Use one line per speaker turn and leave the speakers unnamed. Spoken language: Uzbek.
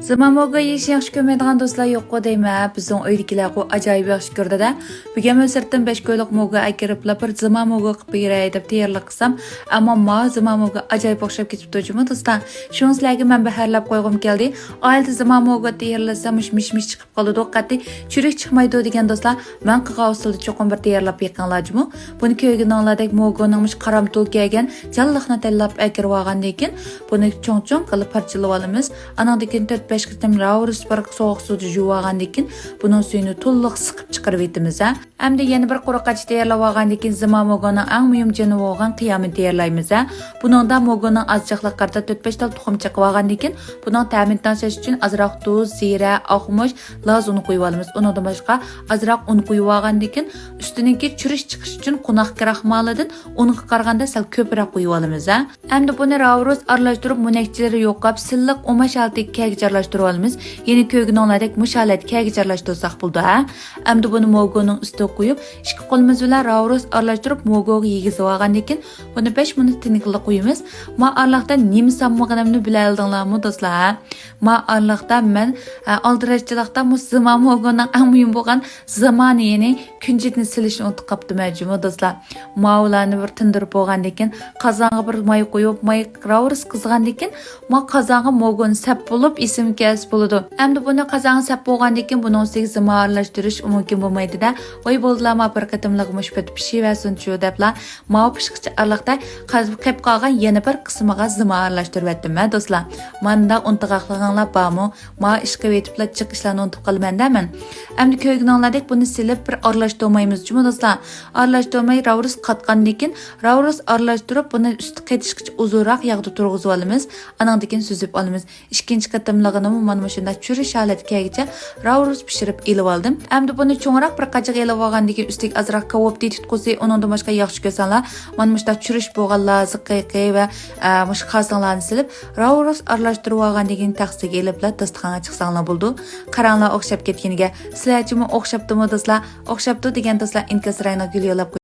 Zamanmoga yaxshi ko'rmaydigan do'stlar yo'q deymi? Bizning uydagilar bu ajoyib yaxshi ko'rdi-da. Bugun men sirtdan 5 kunlik moga akiriblar bir zamanmoga qilib beray deb tayyorlab qilsam, ammo ma zamanmoga ajoyib o'xshab ketibdi jumi do'stlar. Shuningizlarga men baharlab qo'ygim keldi. Oilda zamanmoga tayyorlasam mish chiqib qoladi. Qat'iy churik chiqmaydi degan do'stlar, men qilgan usulda cho'qim bir tayyorlab yaqinlajmi. Buni ko'ygininglardek mogoning qaram to'l kelgan jalliqni tayyorlab akirib olgandan keyin buni cho'ng-cho'ng qilib parchalab olamiz. Anandan 5 qitim ravrus bir soğuk suda yuvagandan keyin bunun suyunu to'liq siqib chiqarib etamiz. Hamda yana bir quruqach tayyorlab olgandan keyin zamanmoganing eng muhim jini bo'lgan qiyamini tayyorlaymiz. Buningda moganing azchiqlik qarta 4-5 tal tuxum chiqib olgandan keyin buning ta'min tashlash uchun azroq tuz, zira, oqmush, laz uni qo'yib olamiz. Undan boshqa azroq un qo'yib olgandan keyin ustininki churish chiqish uchun qo'noq kraxmalidan unga qaraganda sal ko'proq qo'yib olamiz. Hamda buni ravrus aralashtirib munakchilari yo'qab silliq umash olti kegich aralashtirib olamiz. Yeni ko'ygininglardek mushalat kegich aralashtirsak bo'ldi. Hamda buni mogoning ustiga qo'yib, ikki qo'limiz bilan ravrus aralashtirib mogoga yegizib olgandan keyin buni 5 minut tiniqli qo'yamiz. Ma arliqda nima sammoganimni bilardinglarmi do'stlar? Ma arliqda men aldirachchilikda musulmon mogoning eng muhim bo'lgan zamoni, ya'ni kunjitni silishni unutib qopdim majmu do'stlar. Ma ularni bir tindirib bo'lgandan keyin qozonga bir may qo'yib, may ravrus qizgandan keyin ma qozonga mogoni sap bo'lib ism kes bo'ladi. Hamda buni qozonga sap bo'lgandan keyin buni ustiga zima aralashtirish mumkin bo'lmaydi-da. Voy bo'ldilar ma bir qatimliq mushbat pishiversin shu deblar. Ma pishqicha arliqda qilib qolgan yana bir qismiga zima aralashtirib etdim do'stlar. Menda untiqaqliginglar bormi? Ma ishga yetiblar chiq ishlarni unutib qolmanda men. Hamda ko'ygininglardek buni silib bir aralashtirmaymiz-chi do'stlar. Aralashtirmay ravrus qatgandan keyin ravrus aralashtirib buni usti qaytishgacha uzunroq yog'da turg'izib olamiz. Anandan keyin suzib olamiz. Ikkinchi qatimligini mana shunda churish holatgacha ravrus pishirib elib oldim. Hamda buni cho'ngroq bir qachiq elib olgandan keyin ustiga azroq kabob tutqizib, undan boshqa yaxshi ko'rsanlar, mana shunda churish bo'lganlar, ziqiqi va mush qazonlarni silib, ravrus aralashtirib olgandan keyin taqsiga eliblar dasturxonga chiqsanglar bo'ldi. Qaranglar o'xshab ketganiga. Sizlarchimi o'xshabdimi do'stlar? O'xshabdi degan do'stlar inkasrayni gul yo'lab